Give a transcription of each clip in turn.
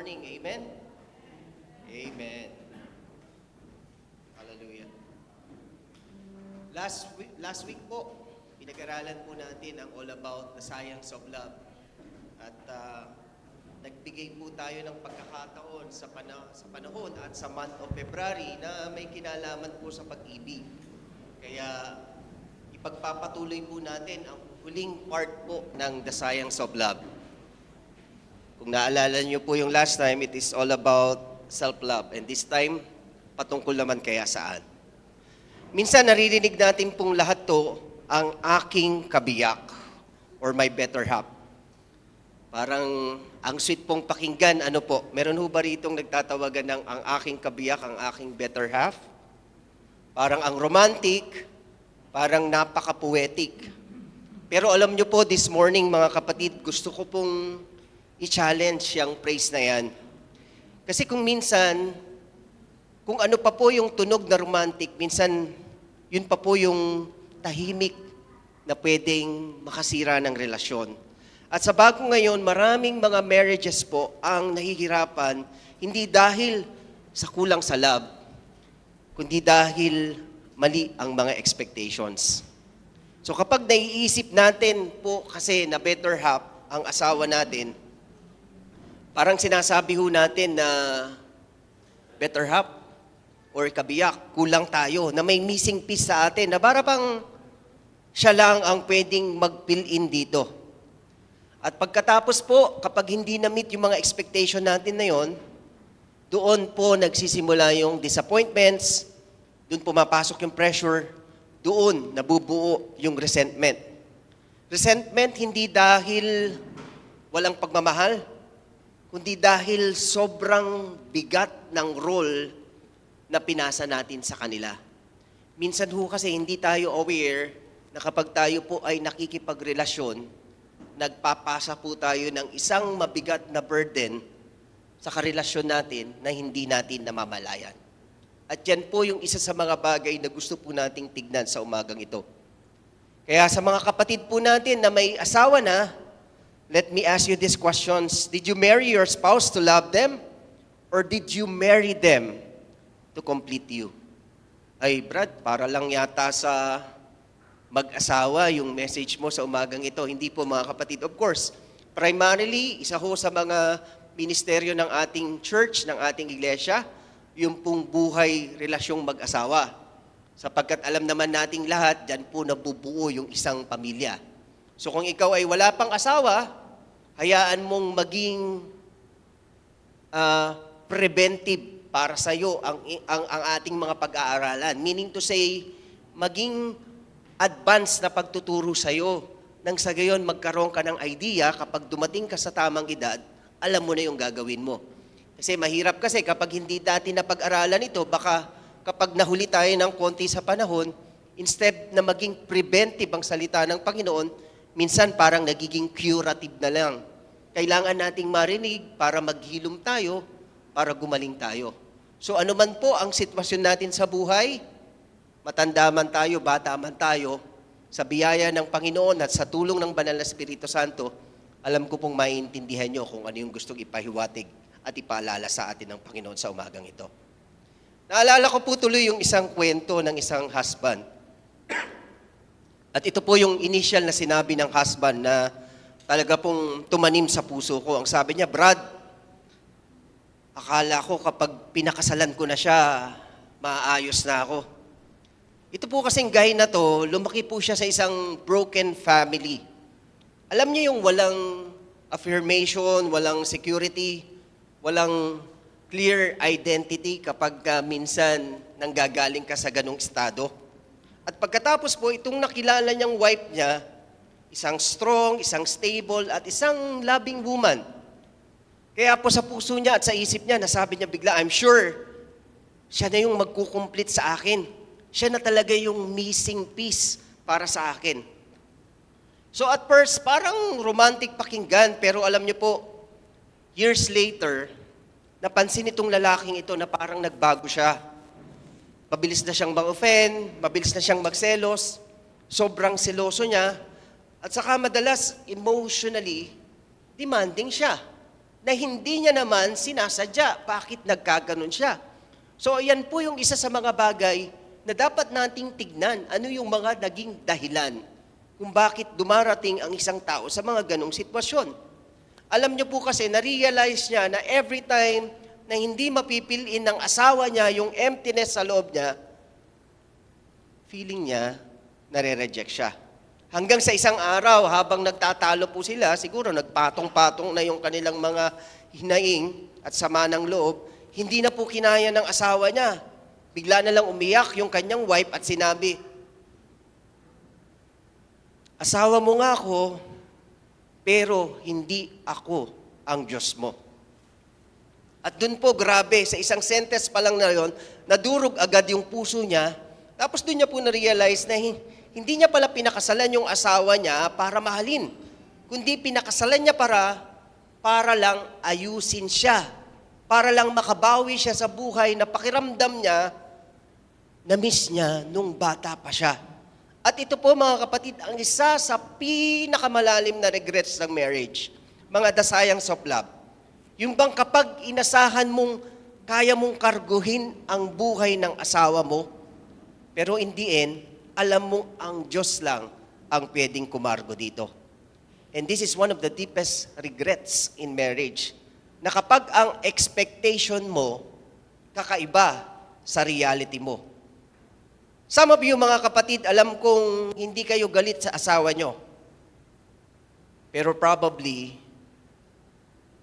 Morning, amen? Amen. Hallelujah. Last week po, pinag-aralan po natin ang all about the science of love. At nagbigay po tayo ng pagkakataon sa panahon at sa month of February na may kinalaman po sa pag-ibig. Kaya ipagpapatuloy po natin ang huling part po ng the science of love. Kung naalala niyo po yung last time, it is all about self-love. And this time, patungkol naman kaya saan? Minsan naririnig natin pong lahat to, ang aking kabiyak or my better half. Parang ang sweet pong pakinggan, ano po, meron ho ba ritong nagtatawagan ng ang aking kabiyak, ang aking better half? Parang ang romantic, parang napaka-poetic. Pero alam niyo po, this morning mga kapatid, gusto ko pong i-challenge yung praise na yan. Kasi kung minsan, kung ano pa po yung tunog na romantic, minsan yun pa po yung tahimik na pwedeng makasira ng relasyon. At sa bago ngayon, maraming mga marriages po ang nahihirapan, hindi dahil sa kulang sa love, kundi dahil mali ang mga expectations. So kapag naiisip natin po kasi na better half ang asawa natin, parang sinasabi ho natin na better half or kabiyak, kulang tayo, na may missing piece sa atin, na para bang siya lang ang pwedeng mag-fill in dito. At pagkatapos po, kapag hindi na-meet yung mga expectation natin na yon, doon po nagsisimula yung disappointments, doon pumapasok yung pressure, doon nabubuo yung resentment. Resentment hindi dahil walang pagmamahal, kundi dahil sobrang bigat ng role na pinasa natin sa kanila. Minsan ho kasi hindi tayo aware na kapag tayo po ay nakikipagrelasyon, nagpapasa po tayo ng isang mabigat na burden sa karelasyon natin na hindi natin namamalayan. At yan po yung isa sa mga bagay na gusto po nating tignan sa umagang ito. Kaya sa mga kapatid po natin na may asawa na, let me ask you these questions. Did you marry your spouse to love them? Or did you marry them to complete you? Ay, Brad, para lang yata sa mag-asawa yung message mo sa umagang ito. Hindi po mga kapatid. Of course, primarily, isa ho sa mga ministeryo ng ating church, ng ating iglesia, yung pong buhay relasyong mag-asawa. Sapagkat alam naman nating lahat, dyan po nabubuo yung isang pamilya. So kung ikaw ay wala pang asawa, hayaan mong maging preventive para sa iyo ang ating mga pag-aaralan. Meaning to say, maging advanced na pagtuturo sa iyo. Nang sa gayon magkaroon ka ng idea, kapag dumating ka sa tamang edad, alam mo na yung gagawin mo. Kasi mahirap kasi kapag hindi dati na pag-aralan ito, baka kapag nahuli tayo ng konti sa panahon, instead na maging preventive ang salita ng Panginoon, minsan parang nagiging curative na lang. Kailangan nating marinig para maghilom tayo, para gumaling tayo. So ano man po ang sitwasyon natin sa buhay, matanda man tayo, bata man tayo, sa biyaya ng Panginoon at sa tulong ng Banal na Espiritu Santo, alam ko pong maiintindihan nyo kung ano yung gustong ipahiwatig at ipaalala sa atin ng Panginoon sa umagang ito. Naalala ko po tuloy yung isang kwento ng isang husband. At ito po yung initial na sinabi ng husband na talaga pong tumanim sa puso ko. Ang sabi niya, Brad, akala ko kapag pinakasalan ko na siya, maayos na ako. Ito po kasing guy na to, lumaki po siya sa isang broken family. Alam niyo yung walang affirmation, walang security, walang clear identity kapag minsan nanggagaling ka sa ganong estado. At pagkatapos po, itong nakilala niyang wife niya, isang strong, isang stable, at isang loving woman. Kaya po sa puso niya at sa isip niya, nasabi niya bigla, I'm sure, siya na yung magkukumplete sa akin. Siya na talaga yung missing piece para sa akin. So at first, parang romantic pakinggan, pero alam niyo po, years later, napansin itong lalaking ito na parang nagbago siya. Mabilis na siyang mag-offend, mabilis na siyang magselos, sobrang seloso niya, at saka madalas emotionally demanding siya. na hindi niya naman sinasadya. Bakit nagkaganon siya? So ayan po yung isa sa mga bagay na dapat nating tignan. Ano yung mga naging dahilan kung bakit dumarating ang isang tao sa mga ganong sitwasyon. Alam niyo po kasi, na-realize niya na every time na hindi mapipiliin ng asawa niya yung emptiness sa loob niya, feeling niya, nare-reject siya. Hanggang sa isang araw, habang nagtatalo po sila, siguro nagpatong-patong na yung kanilang mga hinaing at sama ng loob, hindi na po kinaya ng asawa niya. Bigla na lang umiyak yung kanyang wife at sinabi, "Asawa mo nga ako, pero hindi ako ang Diyos mo." At dun po, grabe, sa isang sentence pa lang na yon, nadurog agad yung puso niya. Tapos dun niya po na-realize na hindi niya pala pinakasalan yung asawa niya para mahalin, kundi pinakasalan niya para lang ayusin siya, para lang makabawi siya sa buhay na pakiramdam niya, na-miss niya nung bata pa siya. At ito po mga kapatid, ang isa sa pinakamalalim na regrets ng marriage, mga dasayang of love. Yung bang kapag inasahan mong kaya mong karguhin ang buhay ng asawa mo, pero in the end, alam mo ang Diyos lang ang pwedeng kumargo dito. And this is one of the deepest regrets in marriage, na kapag ang expectation mo kakaiba sa reality mo. Some of you mga kapatid, alam kong hindi kayo galit sa asawa nyo. Pero probably,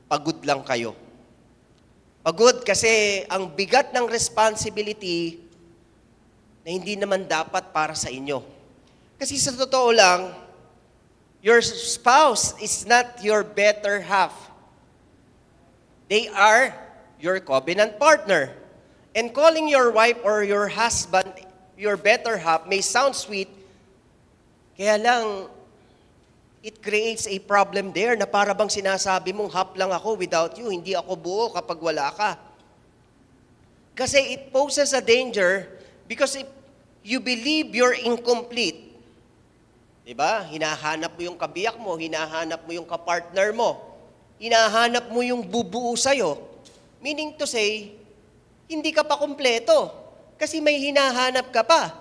pagod lang kayo. Pagod kasi ang bigat ng responsibility na hindi naman dapat para sa inyo. Kasi sa totoo lang, your spouse is not your better half. They are your covenant partner. And calling your wife or your husband your better half may sound sweet, kaya lang, it creates a problem there na para bang sinasabi mong half lang ako without you, hindi ako buo kapag wala ka. Kasi it poses a danger because if you believe you're incomplete, diba? Hinahanap mo yung kabiyak mo, hinahanap mo yung kapartner mo, hinahanap mo yung bubuo sa'yo. Meaning to say, hindi ka pa kumpleto. Kasi may hinahanap ka pa.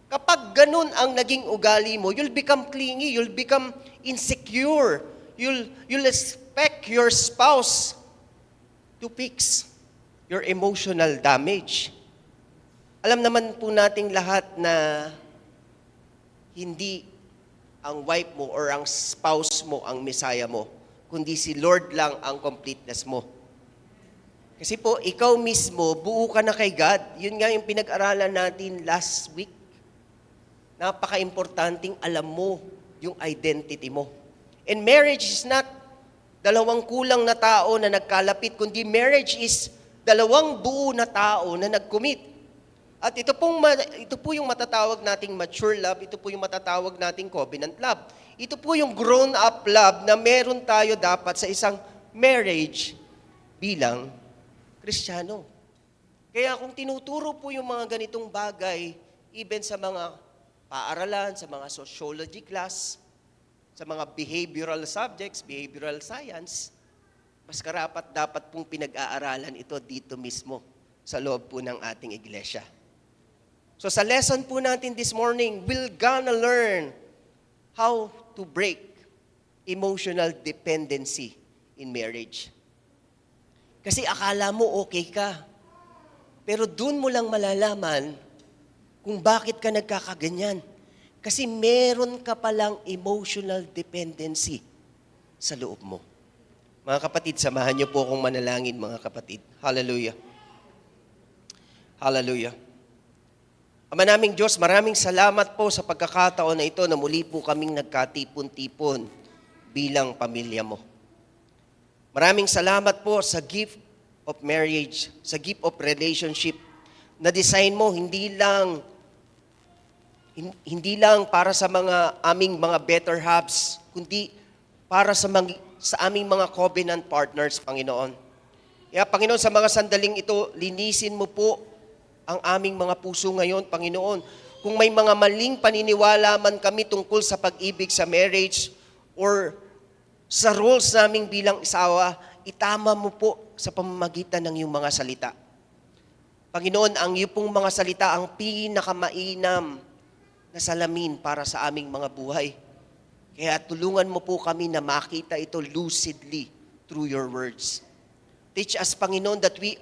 Kapag ganun ang naging ugali mo, you'll become clingy, you'll become insecure, you'll expect your spouse to fix your emotional damage. Alam naman po nating lahat na hindi ang wife mo or ang spouse mo ang Messiah mo, kundi si Lord lang ang completeness mo. Kasi po, ikaw mismo, buo ka na kay God. Yun nga yung pinag-aralan natin last week. Napaka-importanting alam mo yung identity mo. And marriage is not dalawang kulang na tao na nagkalapit, kundi marriage is dalawang buo na tao na nag-commit. At ito po yung matatawag nating mature love, ito po yung matatawag nating covenant love. Ito po yung grown-up love na meron tayo dapat sa isang marriage bilang Kristiyano. Kaya kung tinuturo po yung mga ganitong bagay, even sa mga paaralan, sa mga sociology class, sa mga behavioral subjects, behavioral science, mas karapat dapat pong pinag-aaralan ito dito mismo sa loob po ng ating iglesia. So sa lesson po natin this morning, we're gonna learn how to break emotional dependency in marriage. Kasi akala mo okay ka. Pero dun mo lang malalaman kung bakit ka nagkakaganyan. Kasi meron ka palang emotional dependency sa loob mo. Mga kapatid, samahan niyo po akong manalangin, mga kapatid. Hallelujah. Hallelujah. Ama naming Diyos, maraming salamat po sa pagkakataon na ito na muli po kaming nagkatipon-tipon bilang pamilya mo. Maraming salamat po sa gift of marriage, sa gift of relationship na design mo hindi lang para sa mga aming mga better halves, kundi para sa aming mga covenant partners, Panginoon. Kaya Panginoon, sa mga sandaling ito, linisin mo po ang aming mga puso ngayon, Panginoon. Kung may mga maling paniniwala man kami tungkol sa pag-ibig sa marriage or sa roles namin bilang isawa, itama mo po sa pamamagitan ng iyong mga salita. Panginoon, ang iyong pong mga salita ang pinakamainam na salamin para sa aming mga buhay. Kaya tulungan mo po kami na makita ito lucidly through your words. Teach us, Panginoon, that we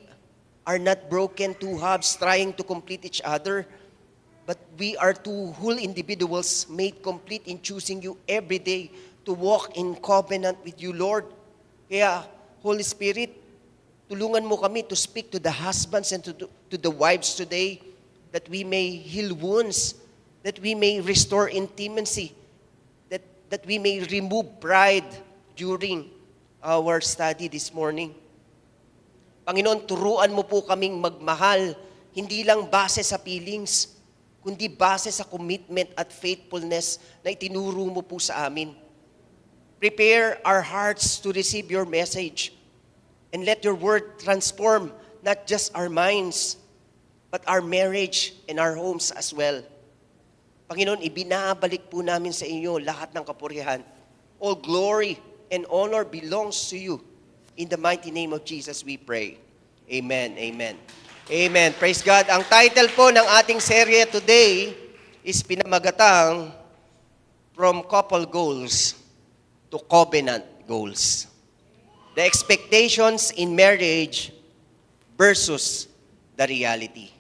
are not broken two halves trying to complete each other, but we are two whole individuals made complete in choosing you every day to walk in covenant with you, Lord. Kaya, Holy Spirit, tulungan mo kami to speak to the husbands and to the wives today, that we may heal wounds, that we may restore intimacy, that we may remove pride during our study this morning. Panginoon, turuan mo po kaming magmahal, hindi lang base sa feelings, kundi base sa commitment at faithfulness na itinuro mo po sa amin. Prepare our hearts to receive your message, and let your word transform not just our minds, but our marriage and our homes as well. Panginoon, ibinabalik po namin sa inyo lahat ng kapurihan. All glory and honor belongs to you. In the mighty name of Jesus we pray. Amen, amen. Amen. Praise God. Ang title po ng ating serye today is pinamagatang From Couple Goals to Covenant Goals. The expectations in marriage versus the reality.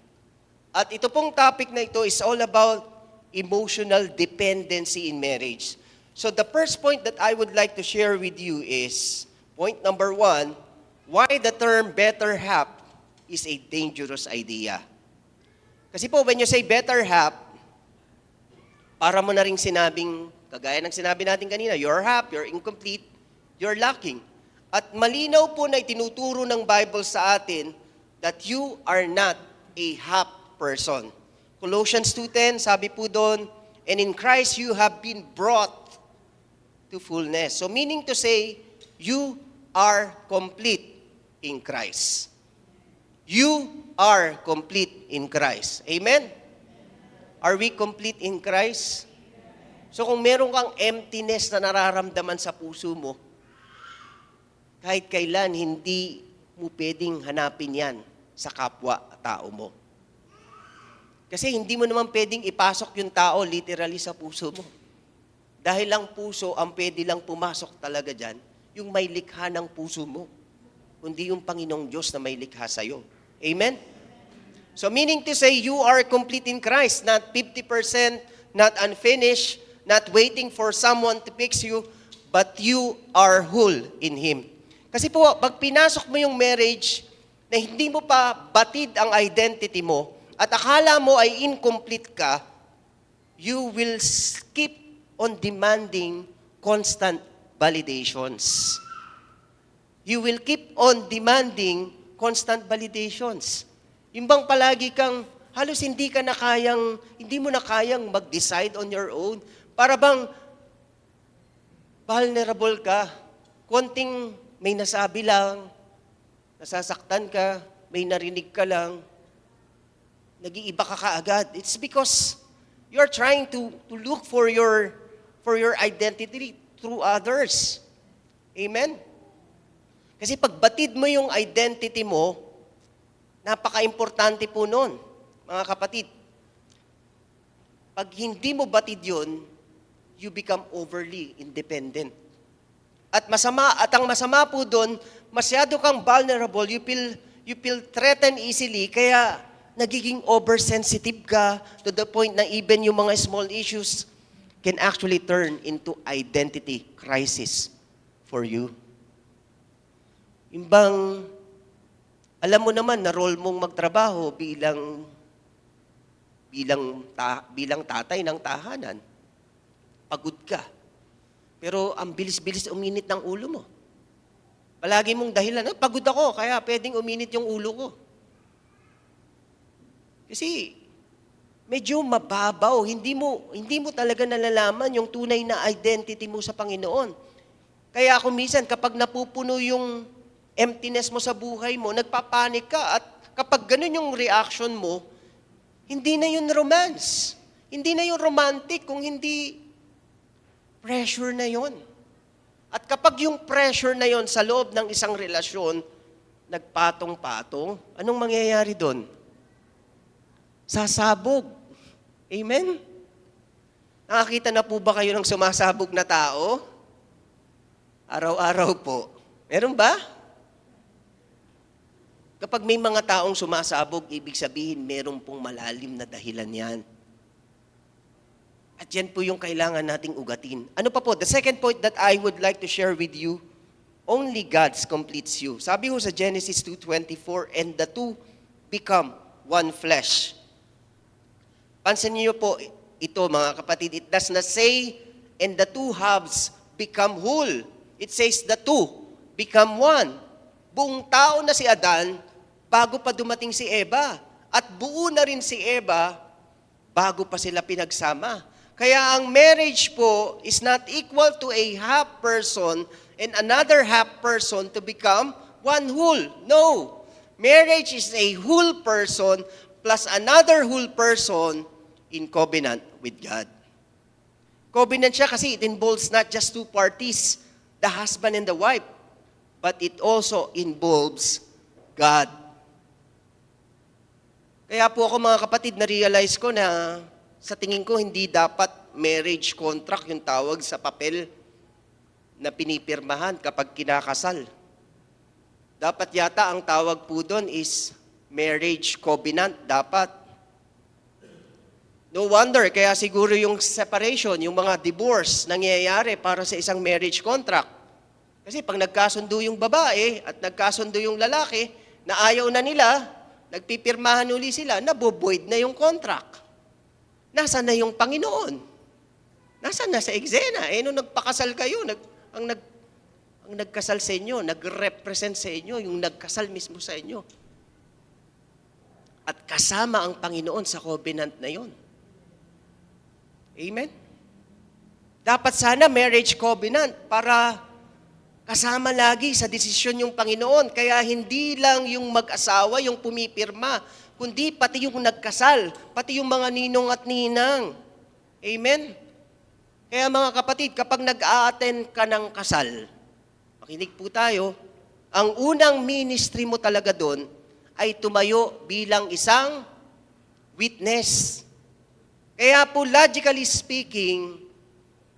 At ito pong topic na ito is all about emotional dependency in marriage. So the first point that I would like to share with you is, point number 1, why the term better half is a dangerous idea. Kasi po, when you say better half, para mo na rin sinabing, kagaya ng sinabi natin kanina, you're half, you're incomplete, you're lacking. At malinaw po na itinuturo ng Bible sa atin that you are not a half person. Colossians 2:10, sabi po doon, and in Christ you have been brought to fullness. So meaning to say, you are complete in Christ. You are complete in Christ. Amen? Are we complete in Christ? So kung meron kang emptiness na nararamdaman sa puso mo, kahit kailan hindi mo pwedeng hanapin yan sa kapwa-tao mo. Kasi hindi mo naman pwedeng ipasok yung tao literally sa puso mo. Dahil lang puso, ang pwede lang pumasok talaga dyan, yung may likha ng puso mo. Kundi yung Panginoong Diyos na may likha sa'yo. Amen? So meaning to say, you are complete in Christ, not 50%, not unfinished, not waiting for someone to fix you, but you are whole in Him. Kasi po, pag pinasok mo yung marriage na hindi mo pa batid ang identity mo at akala mo ay incomplete ka, you will keep on demanding constant validations. You will keep on demanding constant validations. Yung bang palagi kang, halos hindi mo na kayang mag-decide on your own. Para bang vulnerable ka, konting may nasabi lang, nasasaktan ka, may narinig ka lang, nag-iiba ka kaagad. It's because you're trying to look for your identity through others. Amen? Kasi pag batid mo yung identity mo, napaka-importante po nun, mga kapatid. Pag hindi mo batid yun, you become overly independent. At ang masama po doon, masyado kang vulnerable, you feel threatened easily, kaya nagiging oversensitive ka to the point na even yung mga small issues can actually turn into identity crisis for you. Imbang, alam mo naman na role mong magtrabaho bilang tatay ng tahanan. Pagod ka. Pero ang bilis-bilis uminit ng ulo mo. Palagi mong dahilan, pagod ako, kaya pwedeng uminit yung ulo ko. Kasi medyo mababaw, hindi mo talaga nalalaman yung tunay na identity mo sa Panginoon. Kaya kung minsan kapag napupuno yung emptiness mo sa buhay mo, nagpapanik ka, at kapag ganun yung reaction mo, hindi na yun romance. Hindi na yun romantic kung hindi pressure na yun. At kapag yung pressure na yon sa loob ng isang relasyon, nagpatong-patong, anong mangyayari doon? Sasabog. Amen? Nakakita na po ba kayo ng sumasabog na tao? Araw-araw po. Meron ba? Kapag may mga taong sumasabog, ibig sabihin meron pong malalim na dahilan yan. At yan po yung kailangan nating ugatin. Ano pa po? The second point that I would like to share with you, only God completes you. Sabi ho sa Genesis 2:24, and the two become one flesh. Pansin niyo po ito mga kapatid, it does not say, and the two halves become whole. It says the two become one. Buong tao na si Adan bago pa dumating si Eva. At buo na rin si Eva bago pa sila pinagsama. Kaya ang marriage po is not equal to a half person and another half person to become one whole. No. Marriage is a whole person plus another whole person in covenant with God. Covenant siya kasi it involves not just two parties, the husband and the wife, but it also involves God. Kaya po ako mga kapatid, na-realize ko na sa tingin ko hindi dapat marriage contract yung tawag sa papel na pinipirmahan kapag kinakasal. Dapat yata ang tawag po doon is marriage covenant, dapat. No wonder, kaya siguro yung separation, yung mga divorce, nangyayari para sa isang marriage contract. Kasi pag nagkasundo yung babae at nagkasundo yung lalaki, na ayaw na nila, nagpipirmahan uli sila, naboboid na yung contract. Nasaan na yung Panginoon? Nasaan na sa eksena? Nung nagpakasal kayo, ang nagkasal sa inyo, nag-represent sa inyo, yung nagkasal mismo sa inyo. At kasama ang Panginoon sa covenant na yon. Amen? Dapat sana marriage covenant para kasama lagi sa desisyon yung Panginoon. Kaya hindi lang yung mag-asawa yung pumipirma, kundi pati yung nagkasal, pati yung mga ninong at ninang. Amen? Kaya mga kapatid, kapag nag-a-attend ka ng kasal, makinig po tayo, ang unang ministry mo talaga doon ay tumayo bilang isang witness. Kaya po, logically speaking,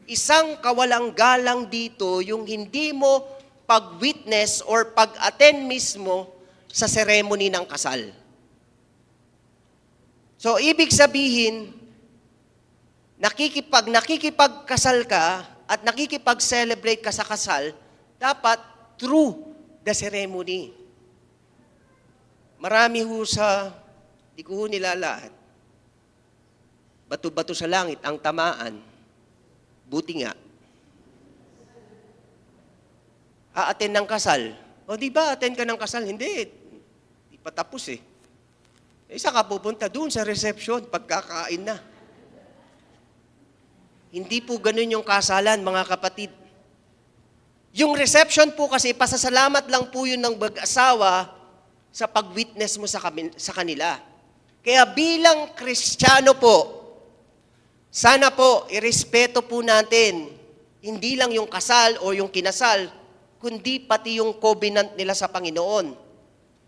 isang kawalang galang dito yung hindi mo pag-witness or pag-attend mismo sa ceremony ng kasal. So, ibig sabihin, nakikipagkasal ka at nakikipag-celebrate ka sa kasal, dapat through the ceremony. Marami ho di ko ho nilalahat. Bato-bato sa langit ang tamaan. Buti nga. A-attend ng kasal. O di ba, attend ka ng kasal? Hindi. Di pa tapos eh. Isa ka pupunta doon sa reception, pagkakain na. Hindi po ganun yung kasalan, mga kapatid. Yung reception po kasi, pasasalamat lang po yun ng mag-asawa sa pag-witness mo sa kanila. Kaya bilang Kristiyano po, sana po, irespeto po natin, hindi lang yung kasal o yung kinasal, kundi pati yung covenant nila sa Panginoon.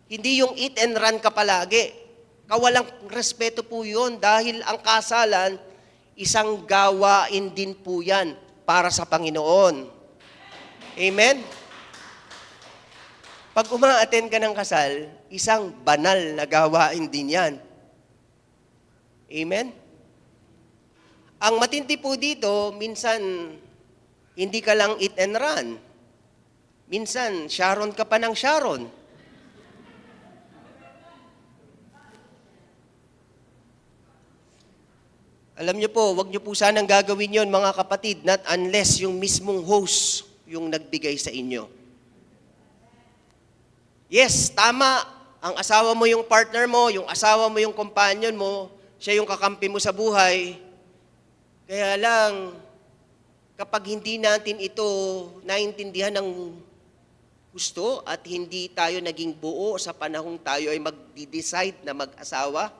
Hindi yung eat and run ka palagi. Kawalang respeto po yun dahil ang kasalan, isang gawain din po yan para sa Panginoon. Amen? Pag uma-attend ka ng kasal, isang banal na gawain din yan. Amen? Ang matindi po dito, minsan, hindi ka lang eat and run. Minsan, Sharon ka pa ng Sharon. Alam niyo po, wag niyo po sanang gagawin yon mga kapatid, not unless yung mismong host yung nagbigay sa inyo. Yes, tama. Ang asawa mo yung partner mo, yung asawa mo yung companion mo, siya yung kakampi mo sa buhay. Kaya lang, kapag hindi natin ito naintindihan ng gusto at hindi tayo naging buo sa panahong tayo ay mag-decide na mag-asawa,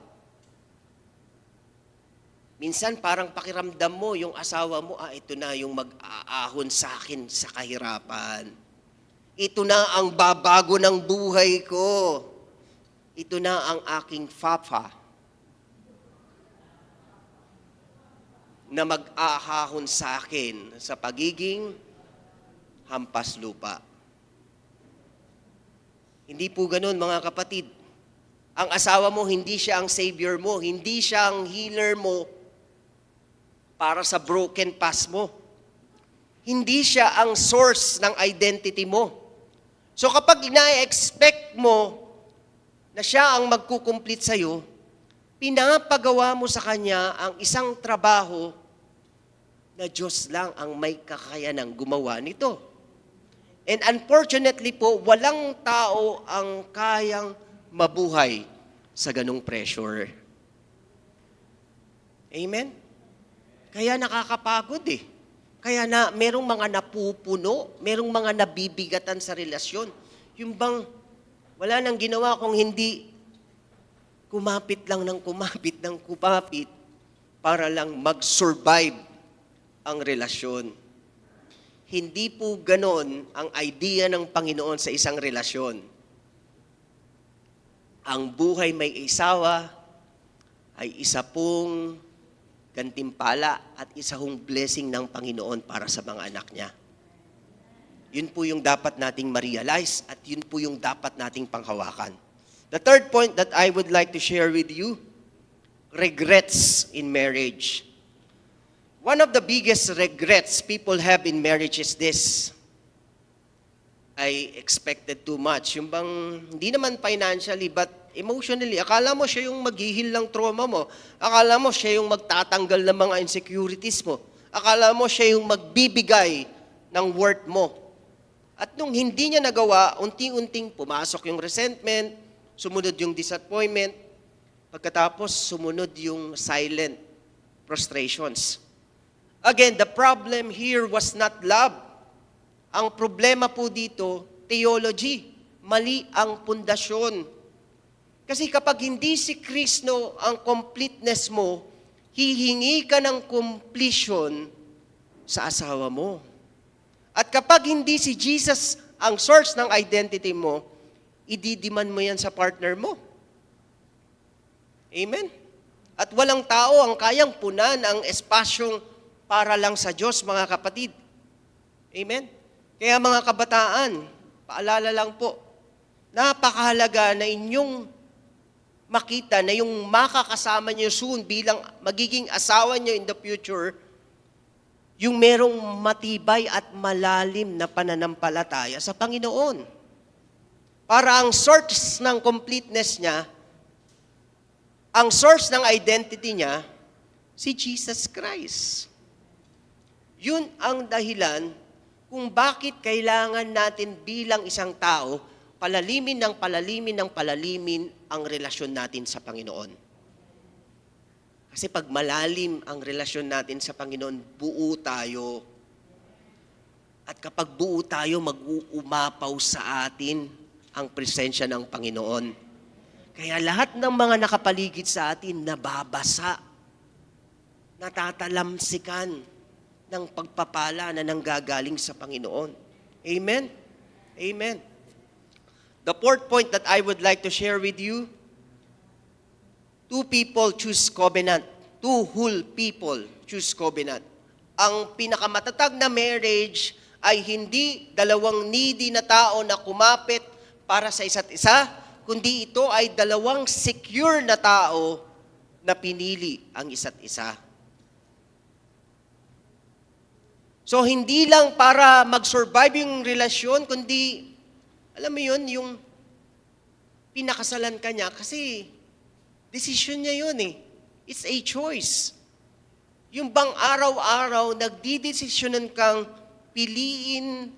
Minsan parang pakiramdam mo, yung asawa mo, ito na yung mag-aahon sa akin sa kahirapan. Ito na ang babago ng buhay ko. Ito na ang aking papa na mag-aahon sa akin sa pagiging hampas lupa. Hindi po ganun, mga kapatid. Ang asawa mo, hindi siya ang savior mo, hindi siya ang healer mo para sa broken past mo. Hindi siya ang source ng identity mo. So kapag ina-expect mo na siya ang magkukumplete sa'yo, pinapagawa mo sa kanya ang isang trabaho na Diyos lang ang may kakayanang gumawa nito. And unfortunately po, walang tao ang kayang mabuhay sa ganung pressure. Amen? Kaya nakakapagod eh. Kaya na merong mga napupuno, merong mga nabibigatan sa relasyon. Yung bang wala nang ginawa kung hindi kumapit lang ng kumapit para lang mag-survive ang relasyon. Hindi po ganon ang idea ng Panginoon sa isang relasyon. Ang buhay may isawa ay isa pong gantimpala at isa hong blessing ng Panginoon para sa mga anak niya. Yun po yung dapat nating ma-realize at yun po yung dapat nating panghawakan. The third point that I would like to share with you, regrets in marriage. One of the biggest regrets people have in marriage is this. I expected too much. Yung bang, hindi naman financially, but emotionally. Akala mo siya yung maghihil ng trauma mo. Akala mo siya yung magtatanggal ng mga insecurities mo. Akala mo siya yung magbibigay ng worth mo. At nung hindi niya nagawa, unti-unting pumasok yung resentment, sumunod yung disappointment, pagkatapos sumunod yung silent frustrations. Again, the problem here was not love. Ang problema po dito, theology. Mali ang pundasyon. Kasi kapag hindi si Kristo ang completeness mo, hihingi ka ng completion sa asawa mo. At kapag hindi si Jesus ang source ng identity mo, ididiman mo yan sa partner mo. Amen? At walang tao ang kayang punan ang espasyong para lang sa Diyos, mga kapatid. Amen? Kaya mga kabataan, paalala lang po, napakahalaga na inyong makita na yung makakasama niyo soon bilang magiging asawa niyo in the future, yung merong matibay at malalim na pananampalataya sa Panginoon. Para ang source ng completeness niya, ang source ng identity niya, si Jesus Christ. Yun ang dahilan kung bakit kailangan natin bilang isang tao palalimin ang relasyon natin sa Panginoon. Kasi pag malalim ang relasyon natin sa Panginoon, buo tayo. At kapag buo tayo, mag-uumapaw sa atin ang presensya ng Panginoon. Kaya lahat ng mga nakapaligid sa atin, nababasa, natatalamsikan ng pagpapala na nanggagaling sa Panginoon. Amen? Amen. The fourth point that I would like to share with you, two people choose covenant. Two whole people choose covenant. Ang pinakamatatag na marriage ay hindi dalawang needy na tao na kumapit para sa isa't isa, kundi ito ay dalawang secure na tao na pinili ang isa't isa. So hindi lang para mag-survive yung relasyon, kundi alam mo yun, yung pinakasalan ka niya kasi decision niya yun eh. It's a choice. Yung bang araw-araw, nagdidesisyonan kang piliin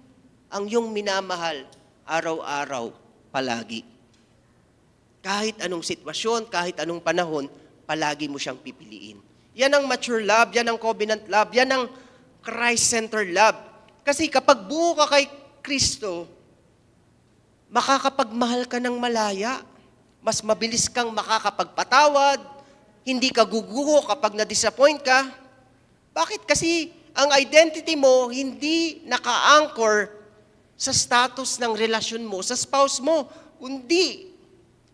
ang iyong minamahal, araw-araw, palagi. Kahit anong sitwasyon, kahit anong panahon, palagi mo siyang pipiliin. Yan ang mature love, yan ang covenant love, yan ang Christ-centered love. Kasi kapag buo ka kay Kristo, makakapagmahal ka ng malaya. Mas mabilis kang makakapagpatawad, Hindi ka guguho kapag na-disappoint ka. Bakit? Kasi ang identity mo hindi naka-anchor sa status ng relasyon mo, sa spouse mo. Kundi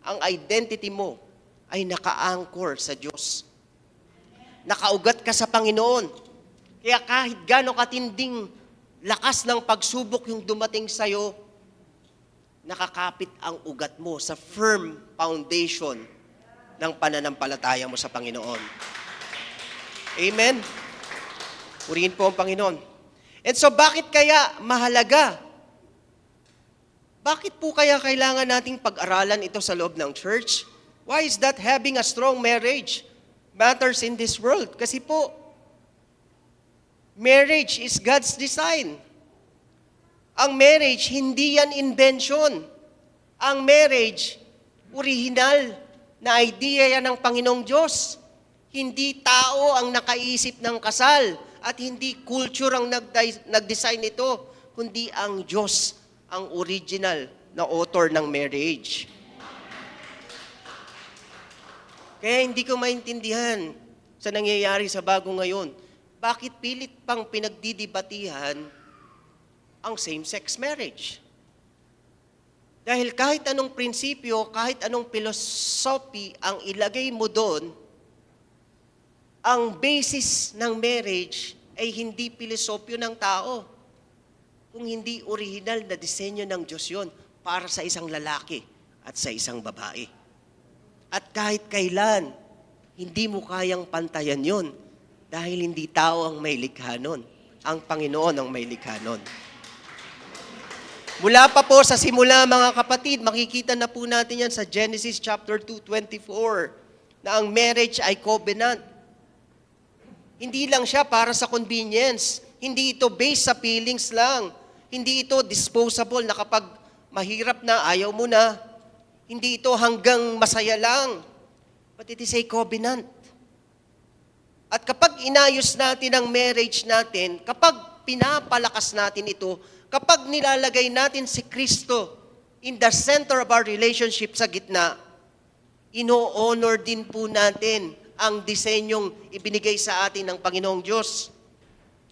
ang identity mo ay naka-anchor sa Diyos. Nakaugat ka sa Panginoon. Kaya kahit gaano katinding lakas ng pagsubok yung dumating sa'yo, nakakapit ang ugat mo sa firm foundation ng pananampalataya mo sa Panginoon. Amen? Purihin po ang Panginoon. And so bakit kaya mahalaga? Bakit po kaya kailangan nating pag-aralan ito sa loob ng church? Why is that having a strong marriage matters in this world? Kasi po, marriage is God's design. Ang marriage, hindi yan invention. Ang marriage, original na idea yan ng Panginoong Diyos. Hindi tao ang nakaisip ng kasal at hindi culture ang nag-design nito, kundi ang Diyos ang original na author ng marriage. Kaya hindi ko maintindihan sa nangyayari sa bago ngayon. Bakit pilit pang pinagdidibatihan ang same-sex marriage? Dahil kahit anong prinsipyo, kahit anong philosophy ang ilagay mo doon, ang basis ng marriage ay hindi pilosopyo ng tao, kung hindi original na disenyo ng Diyos yun para sa isang lalaki at sa isang babae. At kahit kailan, hindi mo kayang pantayan yun dahil hindi tao ang may likha nun. Ang Panginoon ang may likha nun. Mula pa po sa simula, mga kapatid, makikita na po natin yan sa Genesis chapter 2:24 na ang marriage ay covenant. Hindi lang siya para sa convenience. Hindi ito based sa feelings lang. Hindi ito disposable na kapag mahirap na, ayaw mo na. Hindi ito hanggang masaya lang. But it is a covenant. At kapag inayos natin ang marriage natin, kapag pinapalakas natin ito, kapag nilalagay natin si Kristo in the center of our relationship sa gitna, ino-honor din po natin ang disenyong ibinigay sa atin ng Panginoong Diyos.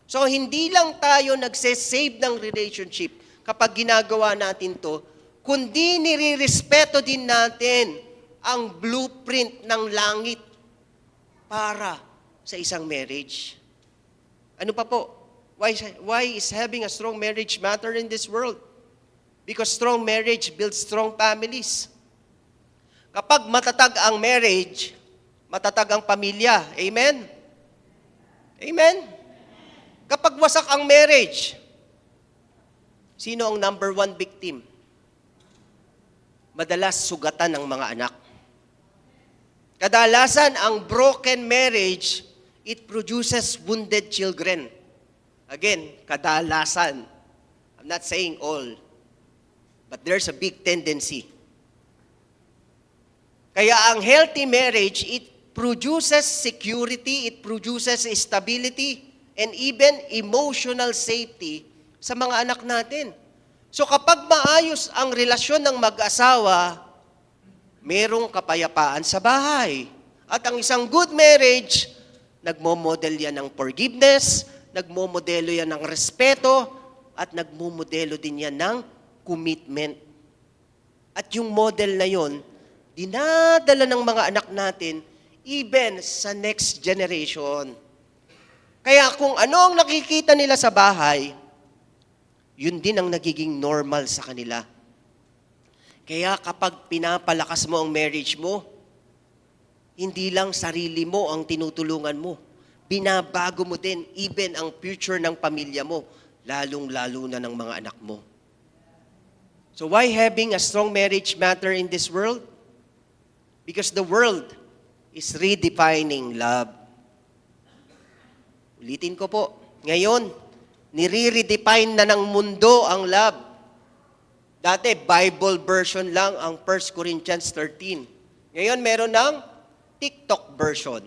So, hindi lang tayo nagse-save ng relationship kapag ginagawa natin to, kundi nirirespeto din natin ang blueprint ng langit para sa isang marriage. Ano pa po? Why is having a strong marriage matter in this world? Because strong marriage builds strong families. Kapag matatag ang marriage, matatag ang pamilya. Amen? Amen? Kapag wasak ang marriage, sino ang number one victim? Madalas sugatan ng mga anak. Kadalasan, ang broken marriage, it produces wounded children. Again, kadalasan. I'm not saying all. But there's a big tendency. Kaya ang healthy marriage, it produces security, it produces stability, and even emotional safety sa mga anak natin. So kapag maayos ang relasyon ng mag-asawa, merong kapayapaan sa bahay. At ang isang good marriage, nagmo-model yan ng forgiveness, nagmo-modelo yan ng respeto, at nagmo-modelo din yan ng commitment. At yung model na yon, dinadala ng mga anak natin even sa next generation. Kaya kung ano ang nakikita nila sa bahay, yun din ang nagiging normal sa kanila. Kaya kapag pinapalakas mo ang marriage mo, hindi lang sarili mo ang tinutulungan mo. Binabago mo din even ang future ng pamilya mo, lalong-lalo na ng mga anak mo. So why having a strong marriage matter in this world? Because the world is redefining love. Ulitin ko po, ngayon, nire-redefine na ng mundo ang love. Dati, Bible version lang ang 1 Corinthians 13. Ngayon, meron ng TikTok version.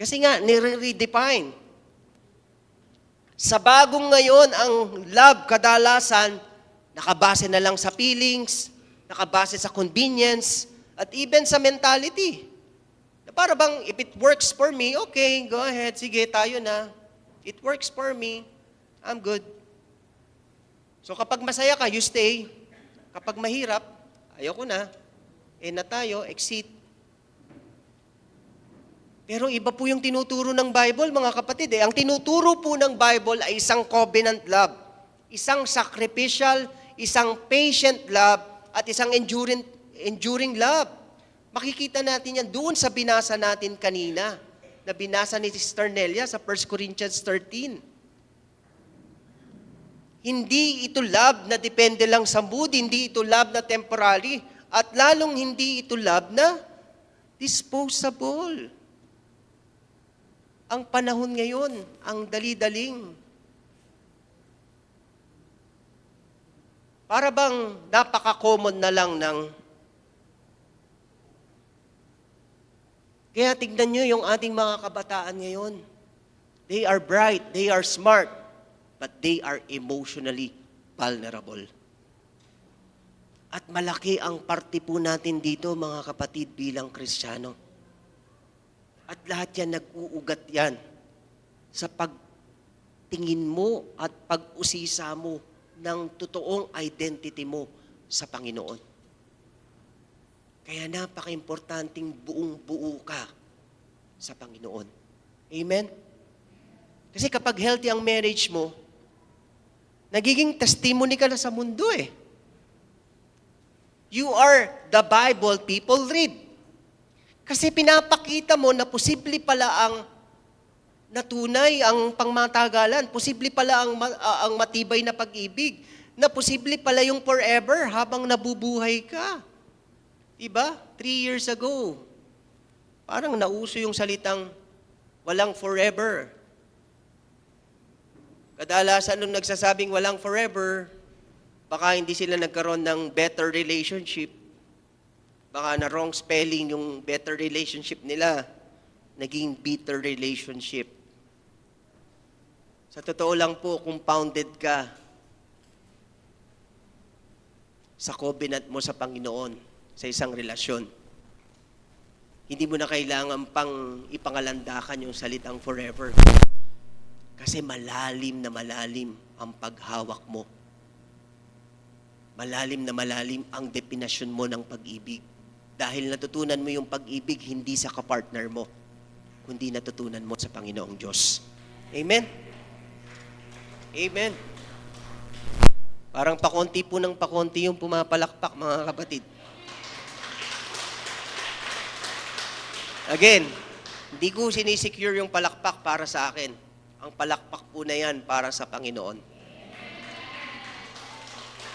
Kasi nga, nire-redefine. Sa bagong ngayon, ang love kadalasan, nakabase na lang sa feelings, nakabase sa convenience, at even sa mentality. Para bang, if it works for me, okay, go ahead, sige, tayo na. It works for me, I'm good. So kapag masaya ka, you stay. Kapag mahirap, ayoko na. Na tayo, exit. Pero iba po yung tinuturo ng Bible, mga kapatid. Ang tinuturo po ng Bible ay isang covenant love. Isang sacrificial, isang patient love, at isang enduring love. Makikita natin yan doon sa binasa natin kanina, na binasa ni Sister Nelia sa 1 Corinthians 13. Hindi ito love na depende lang sa mood, hindi ito love na temporary, at lalong hindi ito love na disposable. Ang panahon ngayon, ang dali-daling. Para bang napaka-common na lang ng... Kaya tignan nyo yung ating mga kabataan ngayon. They are bright, they are smart, but they are emotionally vulnerable. At malaki ang parte po natin dito, mga kapatid, bilang Kristiyano. At lahat yan, nag-uugat yan sa pagtingin mo at pag-usisa mo ng totoong identity mo sa Panginoon. Kaya napaka-importanting buong-buo ka sa Panginoon. Amen? Kasi kapag healthy ang marriage mo, nagiging testimony ka na sa mundo eh. You are the Bible people read. Kasi pinapakita mo na posible pala ang natunay, ang pangmatagalan, posible pala ang matibay na pag-ibig, na posible pala yung forever habang nabubuhay ka. Diba? 3 years ago, parang nauso yung salitang walang forever. Kadalasan nung nagsasabing walang forever, baka hindi sila nagkaroon ng better relationship. Baka na wrong spelling yung better relationship nila. Naging bitter relationship. Sa totoo lang po, compounded ka sa covenant mo sa Panginoon, sa isang relasyon. Hindi mo na kailangan pang ipangalandakan yung salitang forever. Kasi malalim na malalim ang paghawak mo. Malalim na malalim ang definasyon mo ng pag-ibig. Dahil natutunan mo yung pag-ibig hindi sa kapartner mo, kundi natutunan mo sa Panginoong Diyos. Amen? Amen. Parang pakonti po ng pakonti yung pumapalakpak, mga kapatid. Again, hindi ko sinisecure yung palakpak para sa akin. Ang palakpak po na yan para sa Panginoon.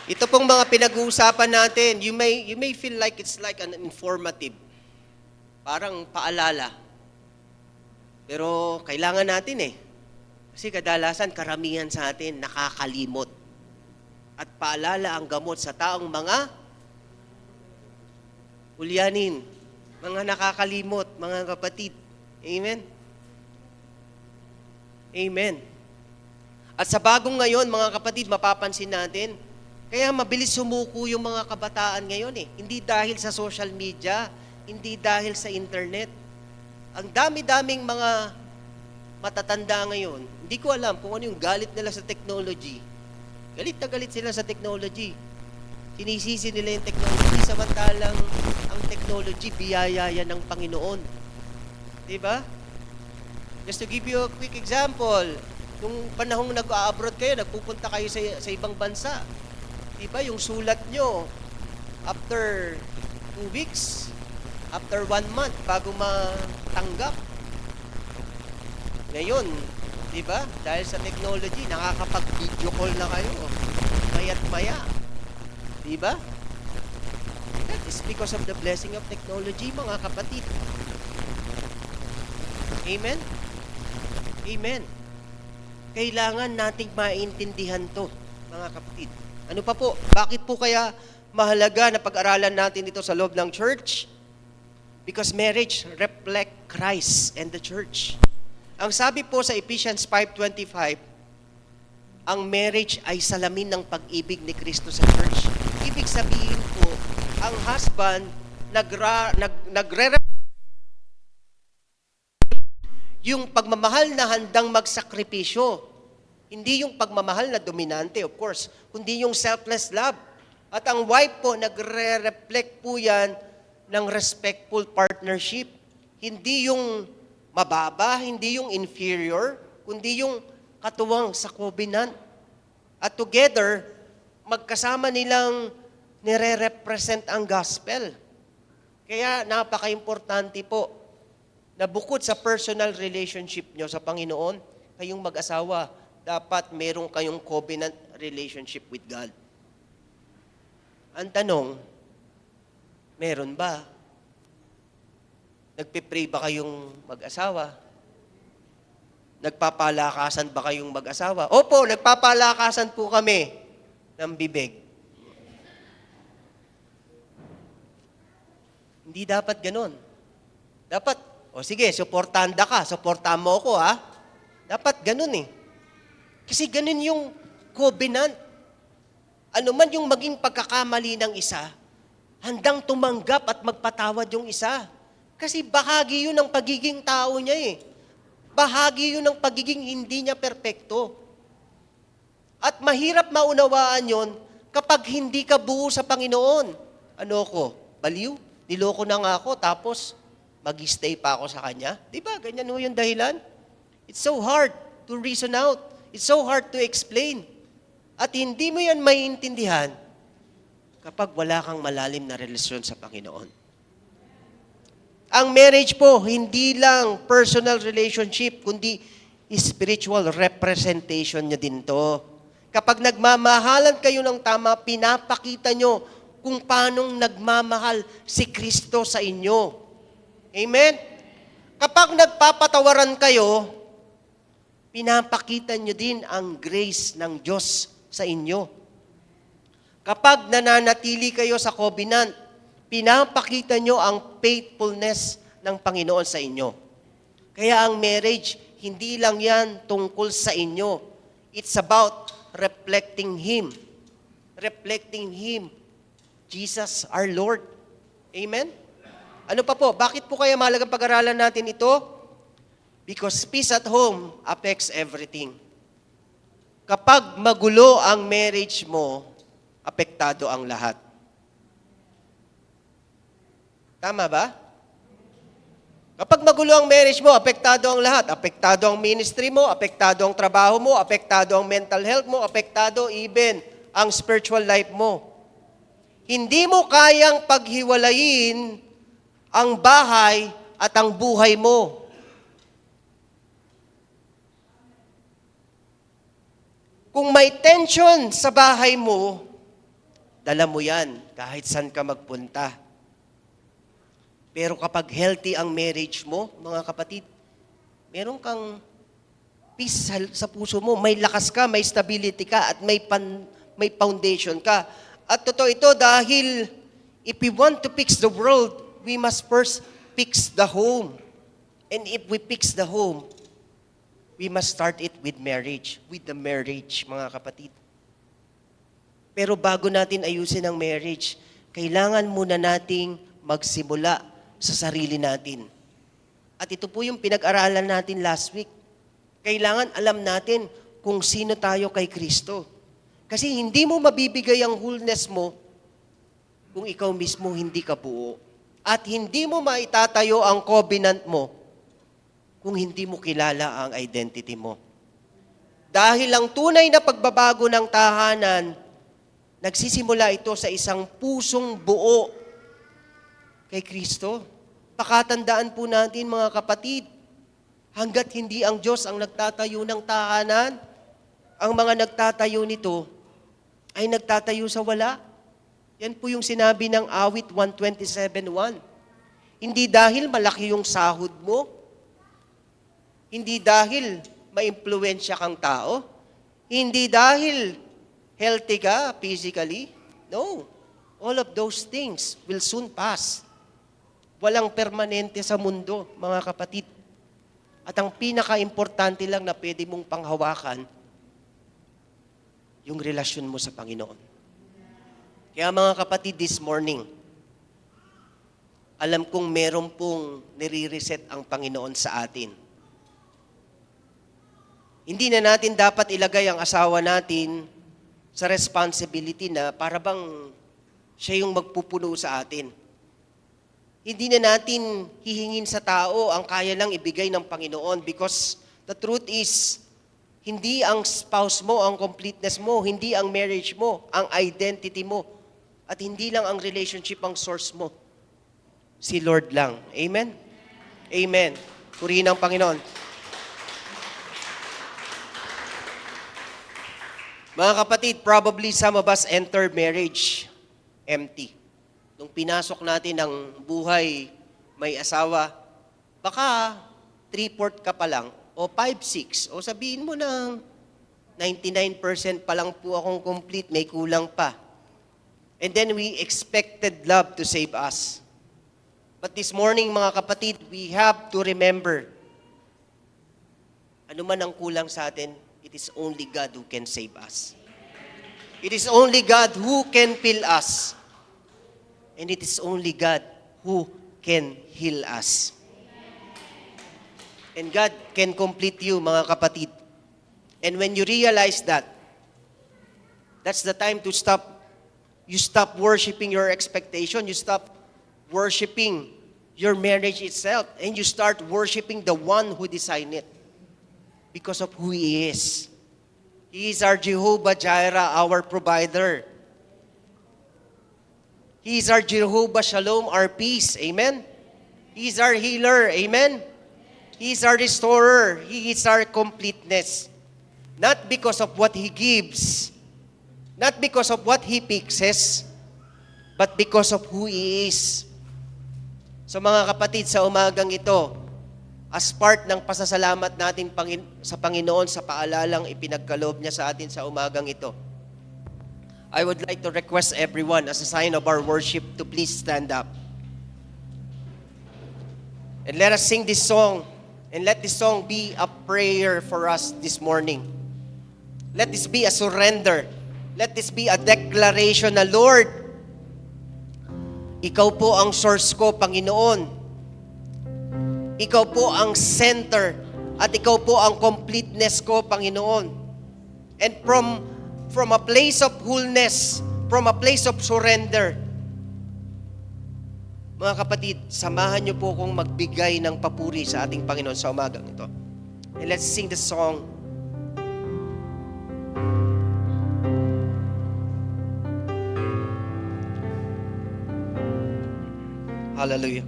Ito pong mga pinag-uusapan natin, you may feel like it's like an informative. Parang paalala. Pero kailangan natin eh. Kasi kadalasan karamihan sa atin nakakalimot. At paalala ang gamot sa taong mga ulyanin, mga nakakalimot, mga kapatid. Amen? Amen. At sa bagong ngayon, mga kapatid, mapapansin natin, kaya mabilis sumuko yung mga kabataan ngayon eh. Hindi dahil sa social media, hindi dahil sa internet. Ang dami-daming mga matatanda ngayon, hindi ko alam kung ano yung galit nila sa technology. Galit na galit sila sa technology. Sinisisi nila yung technology, samantalang ang technology, biyaya yan ng Panginoon. Diba? Just to give you a quick example, nung panahong nag-abroad kayo, nagpupunta kayo sa ibang bansa, diba, yung sulat nyo, after 2 weeks, after 1 month, bago matanggap. Ngayon, diba, dahil sa technology, nakakapag-video call na kayo, maya't maya. Diba? That is because of the blessing of technology, mga kapatid. Amen? Amen. Kailangan nating maintindihan to, mga kapatid. Ano pa po? Bakit po kaya mahalaga na pag-aralan natin ito sa loob ng church? Because marriage reflect Christ and the church. Ang sabi po sa Ephesians 5:25, ang marriage ay salamin ng pag-ibig ni Kristo sa church. Ibig sabihin po, ang husband nagre Yung pagmamahal na handang magsakripisyo. Hindi yung pagmamahal na dominante, of course, kundi yung selfless love. At ang wife po, nagre-reflect po yan ng respectful partnership. Hindi yung mababa, hindi yung inferior, kundi yung katuwang sa covenant. At together, magkasama nilang nire-represent ang gospel. Kaya napaka-importante po na bukod sa personal relationship nyo sa Panginoon, kayong mag-asawa, dapat meron kayong covenant relationship with God. Ang tanong, meron ba? Nagpe-pray ba kayong mag-asawa? Nagpapalakasan ba kayong mag-asawa? Opo, nagpapalakasan po kami ng bibig. Hindi dapat ganun. Dapat, sige, suportanda ka, suportahan mo ako ha. Dapat ganun eh. Kasi ganun yung covenant. Ano man yung maging pagkakamali ng isa, handang tumanggap at magpatawad yung isa. Kasi bahagi yun ng pagiging tao niya eh. Bahagi yun ng pagiging hindi niya perpekto. At mahirap maunawaan yon kapag hindi ka buo sa Panginoon. Ano ko? Baliw? Niloko na nga ako, tapos mag-stay pa ako sa Kanya? Diba? Ganyan ho yung dahilan. It's so hard to reason out. It's so hard to explain. At hindi mo yan maiintindihan kapag wala kang malalim na relasyon sa Panginoon. Ang marriage po, hindi lang personal relationship, kundi spiritual representation niya din to. Kapag nagmamahalan kayo ng tama, pinapakita nyo kung paanong nagmamahal si Kristo sa inyo. Amen? Kapag nagpapatawaran kayo, pinapakita nyo din ang grace ng Diyos sa inyo. Kapag nananatili kayo sa covenant, pinapakita nyo ang faithfulness ng Panginoon sa inyo. Kaya ang marriage, hindi lang yan tungkol sa inyo. It's about reflecting Him. Reflecting Him. Jesus, our Lord. Amen? Ano pa po? Bakit po kaya mahalagang pag-aralan natin ito? Because peace at home affects everything. Kapag magulo ang marriage mo, apektado ang lahat. Tama ba? Kapag magulo ang marriage mo, apektado ang lahat. Apektado ang ministry mo, apektado ang trabaho mo, apektado ang mental health mo, apektado even ang spiritual life mo. Hindi mo kayang paghiwalayin ang bahay at ang buhay mo. Kung may tension sa bahay mo, dala mo yan kahit saan ka magpunta. Pero kapag healthy ang marriage mo, mga kapatid, meron kang peace sa puso mo, may lakas ka, may stability ka, at may foundation ka. At totoo ito dahil if we want to fix the world, we must first fix the home. And if we fix the home, we must start it with marriage, mga kapatid. Pero bago natin ayusin ang marriage, kailangan muna nating magsimula sa sarili natin. At ito po yung pinag-aralan natin last week. Kailangan alam natin kung sino tayo kay Kristo. Kasi hindi mo mabibigay ang wholeness mo kung ikaw mismo hindi ka buo. At hindi mo maitatayo ang covenant mo kung hindi mo kilala ang identity mo. Dahil ang tunay na pagbabago ng tahanan, nagsisimula ito sa isang pusong buo kay Kristo. Pakatandaan po natin mga kapatid, hanggat hindi ang Diyos ang nagtatayo ng tahanan, ang mga nagtatayo nito ay nagtatayo sa wala. Yan po yung sinabi ng awit 127:1. Hindi dahil malaki yung sahod mo, hindi dahil maimpluwensya kang tao, hindi dahil healthy ka physically. No. All of those things will soon pass. Walang permanente sa mundo, mga kapatid. At ang pinaka-importante lang na pwede mong panghawakan, yung relasyon mo sa Panginoon. Kaya mga kapatid, this morning, alam kong meron pong nire-reset ang Panginoon sa atin. Hindi na natin dapat ilagay ang asawa natin sa responsibility na para bang siya yung magpupuno sa atin. Hindi na natin hihingin sa tao ang kaya lang ibigay ng Panginoon because the truth is, hindi ang spouse mo, ang completeness mo, hindi ang marriage mo, ang identity mo, at hindi lang ang relationship ang source mo. Si Lord lang. Amen? Amen. Purihin ang Panginoon. Mga kapatid, probably some of us entered marriage empty. Nung pinasok natin ang buhay may asawa, baka 3/4 ka pa lang, o 5-6, o sabihin mo na 99% pa lang po akong complete, may kulang pa. And then we expected love to save us. But this morning, mga kapatid, we have to remember, ano man ang kulang sa atin, it is only God who can save us. It is only God who can fill us. And it is only God who can heal us. And God can complete you, mga kapatid. And when you realize that, that's the time to stop. You stop worshiping your expectation. You stop worshiping your marriage itself. And you start worshiping the one who designed it. Because of who He is. He is our Jehovah Jireh, our provider. He is our Jehovah Shalom, our peace. Amen? He is our healer. Amen? He is our restorer. He is our completeness. Not because of what He gives, not because of what He fixes, but because of who He is. So mga kapatid, sa umagang ito, as part ng pasasalamat natin sa Panginoon sa paalalang ipinagkaloob niya sa atin sa umagang ito, I would like to request everyone as a sign of our worship to please stand up. And let us sing this song, and let this song be a prayer for us this morning. Let this be a surrender. Let this be a declaration na, Lord, Ikaw po ang source ko, Panginoon. Ikaw po ang center at Ikaw po ang completeness ko, Panginoon. And from a place of wholeness, from a place of surrender, mga kapatid, samahan niyo po kong magbigay ng papuri sa ating Panginoon sa umagang ito. And let's sing the song. Hallelujah.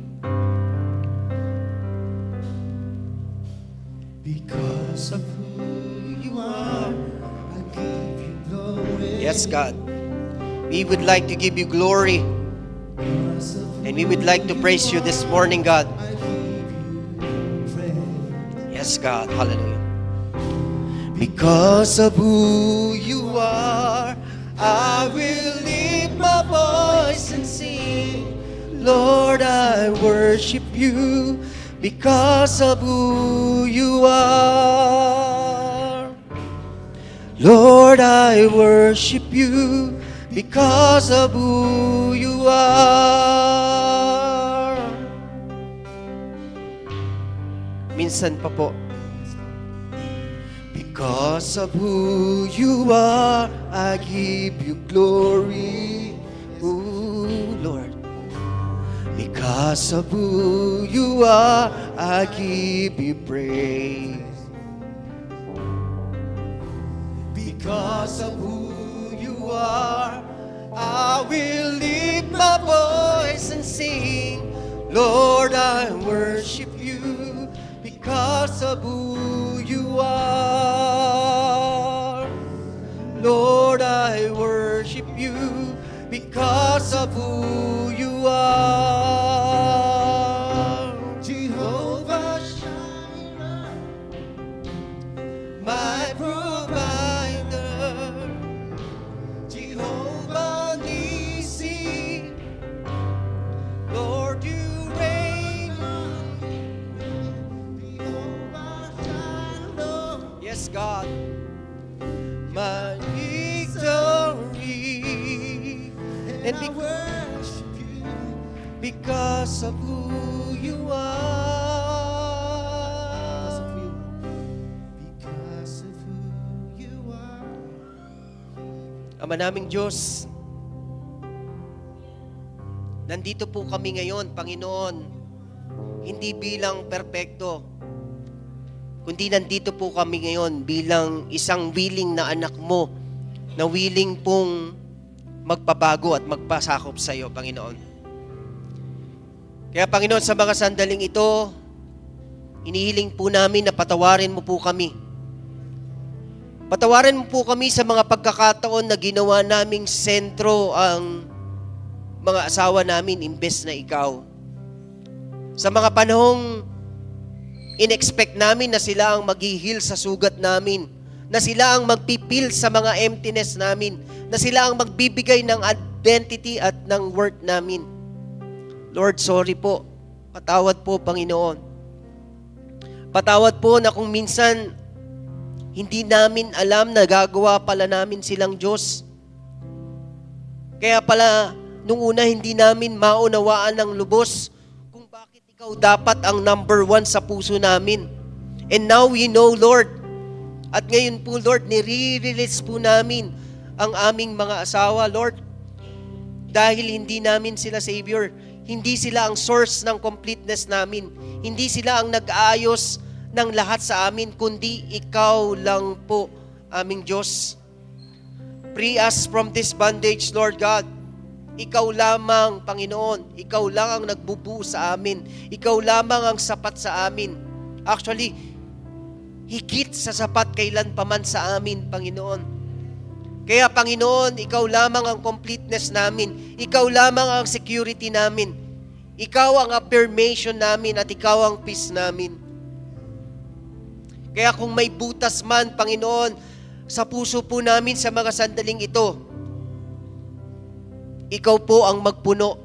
Because of who you are, I give you glory. Yes, God. We would like to give you glory. And we would like to praise you this morning, God. I give you praise. Yes, God. Hallelujah. Because of who you are, I will lift my voice and sing. Lord, I worship you because of who you are. Lord, I worship you because of who you are. Minsan pa po. Because of who you are, I give you glory. Ooh, Lord. Because of who you are, I give you praise. Because of who you are, I will lift my voice and sing. Lord, I worship you because of who you are. Lord, I worship you because of who you are. Jehovah Jireh, my provider. Jehovah Nissi, Lord, you reign. Jehovah Shalom, Yes, God. my victory. And I worship you because of who you are. Because of Ama naming Diyos, nandito po kami ngayon, Panginoon, hindi bilang perpekto, kundi nandito po kami ngayon bilang isang willing na anak mo, na willing pong magpabago at magpasakop sa iyo, Panginoon. Kaya Panginoon, sa mga sandaling ito, inihiling po namin na patawarin mo po kami. Patawarin mo po kami sa mga pagkakataon na ginawa naming sentro ang mga asawa namin imbes na ikaw. Sa mga panahong in-expect namin na sila ang maghihil sa sugat namin, na sila ang magpipil sa mga emptiness namin, na sila ang magbibigay ng identity at ng worth namin. Lord, sorry po. Patawad po, Panginoon. Patawad po na kung minsan hindi namin alam na gagawa pala namin silang Diyos. Kaya pala, nung una hindi namin maunawaan ng lubos kung bakit ikaw dapat ang number 1 sa puso namin. And now we know, Lord. At ngayon po, Lord, nire-release po namin ang aming mga asawa, Lord. Dahil hindi namin sila Savior. Hindi sila ang source ng completeness namin. Hindi sila ang nag-aayos ng lahat sa amin, kundi ikaw lang po, aming Diyos. Free us from this bondage, Lord God. Ikaw lamang, Panginoon. Ikaw lang ang nagbubuo sa amin. Ikaw lamang ang sapat sa amin. Actually, higit sa sapat kailan paman sa amin, Panginoon. Kaya, Panginoon, ikaw lamang ang completeness namin. Ikaw lamang ang security namin. Ikaw ang affirmation namin at ikaw ang peace namin. Kaya kung may butas man, Panginoon, sa puso po namin sa mga sandaling ito, ikaw po ang magpuno.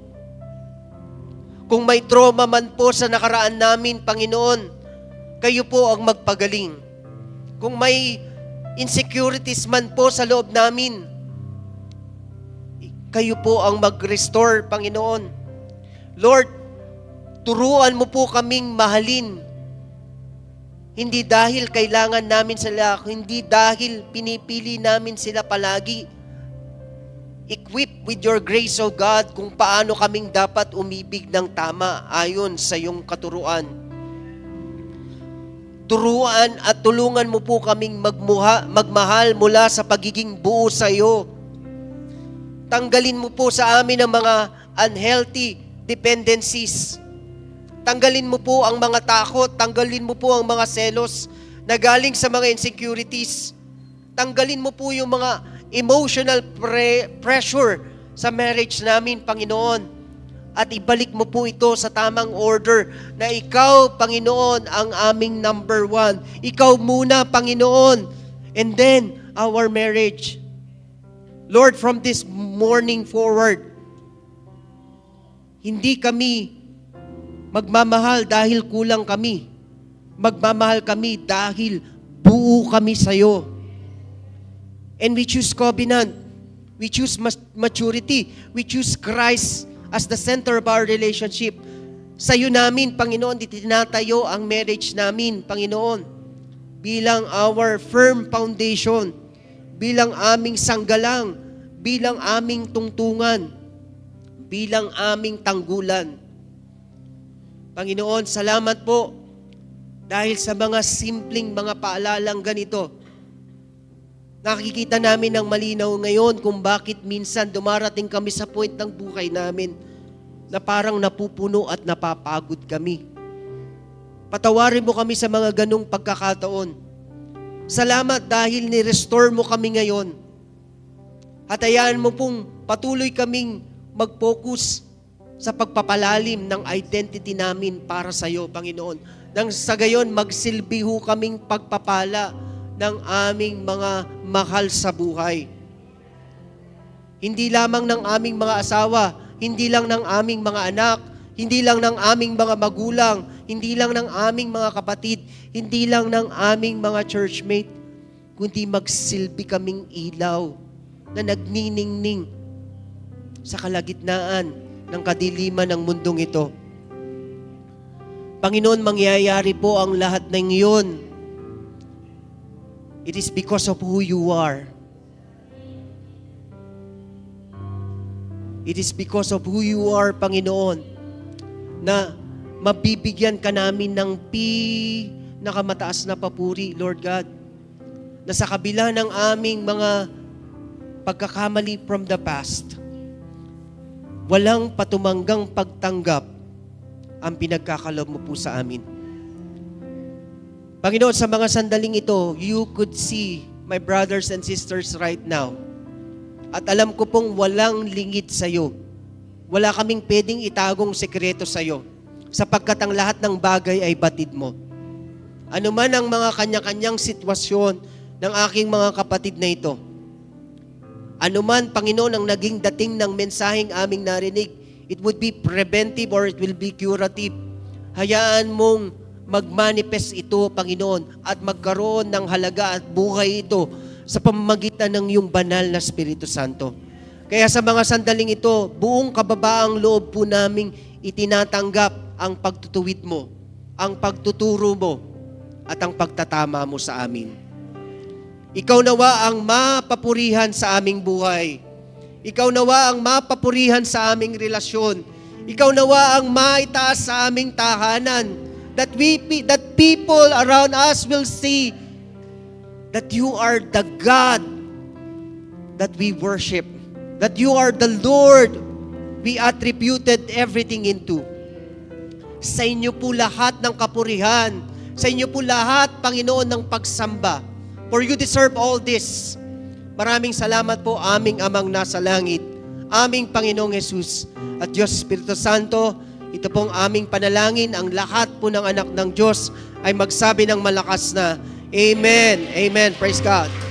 Kung may trauma man po sa nakaraan namin, Panginoon, kayo po ang magpagaling. Kung may insecurities man po sa loob namin, kayo po ang mag-restore, Panginoon. Lord, turuan mo po kaming mahalin. Hindi dahil kailangan namin sila, hindi dahil pinipili namin sila palagi. Equip with your grace, O God, kung paano kaming dapat umibig ng tama ayon sa iyong katuruan. Turuan at tulungan mo po kaming magmahal mula sa pagiging buo sa iyo. Tanggalin mo po sa amin ang mga unhealthy dependencies. Tanggalin mo po ang mga takot, tanggalin mo po ang mga selos na galing sa mga insecurities. Tanggalin mo po yung mga emotional pressure sa marriage namin, Panginoon. At ibalik mo po ito sa tamang order na ikaw, Panginoon, ang aming number 1. Ikaw muna, Panginoon. And then, our marriage. Lord, from this morning forward, hindi kami magmamahal dahil kulang kami. Magmamahal kami dahil buo kami sa iyo. And we choose covenant. We choose maturity. We choose Christ as the center of our relationship. Sa iyo namin, Panginoon, tinatayo ang marriage namin, Panginoon, bilang our firm foundation, bilang aming sanggalang, bilang aming tungtungan, bilang aming tanggulan. Panginoon, salamat po dahil sa mga simpleng mga paalalang ganito. Nakikita namin ng malinaw ngayon kung bakit minsan dumarating kami sa point ng buhay namin na parang napupuno at napapagod kami. Patawarin mo kami sa mga ganong pagkakataon. Salamat dahil ni-restore mo kami ngayon. At hayaan mo pong patuloy kaming mag-focus sa pagpapalalim ng identity namin para sa iyo, Panginoon. Nang sa gayon, magsilbi ho kaming pagpapala ng aming mga mahal sa buhay. Hindi lamang ng aming mga asawa, hindi lang ng aming mga anak, hindi lang ng aming mga magulang, hindi lang ng aming mga kapatid, hindi lang ng aming mga churchmate, kundi magsilbi kaming ilaw na nagniningning sa kalagitnaan ng kadiliman ng mundong ito. Panginoon, mangyayari po ang lahat ng iyon. It is because of who you are. It is because of who you are, Panginoon, na mabibigyan ka namin ng pinakamataas na papuri, Lord God, na sa kabila ng aming mga pagkakamali from the past, walang patumanggang pagtanggap ang pinagkakalob mo po sa amin. Panginoon, sa mga sandaling ito, you could see my brothers and sisters right now. At alam ko pong walang lingid sa iyo. Wala kaming pwedeng itagong sekreto sa iyo, sapagkat ang lahat ng bagay ay batid mo. Ano man ang mga kanya-kanyang sitwasyon ng aking mga kapatid na ito, ano man, Panginoon, ang naging dating ng mensaheng aming narinig, it would be preventive or it will be curative. Hayaan mong mag-manifest ito, Panginoon, at magkaroon ng halaga at buhay ito sa pamamagitan ng iyong banal na Espiritu Santo. Kaya sa mga sandaling ito, buong kababaang loob po naming itinatanggap ang pagtutuwid mo, ang pagtuturo mo, at ang pagtatama mo sa amin. Ikaw nawa ang mapapurihan sa aming buhay. Ikaw nawa ang mapapurihan sa aming relasyon. Ikaw nawa ang maitaas sa aming tahanan. That people around us will see that you are the God that we worship. That you are the Lord we attributed everything into. Sa inyo po lahat ng kapurihan. Sa inyo po lahat, Panginoon, ng pagsamba. For you deserve all this. Maraming salamat po, aming Amang nasa langit, aming Panginoong Jesus at Diyos Espiritu Santo. Ito pong aming panalangin, ang lahat po ng anak ng Diyos ay magsabi ng malakas na Amen. Amen. Praise God.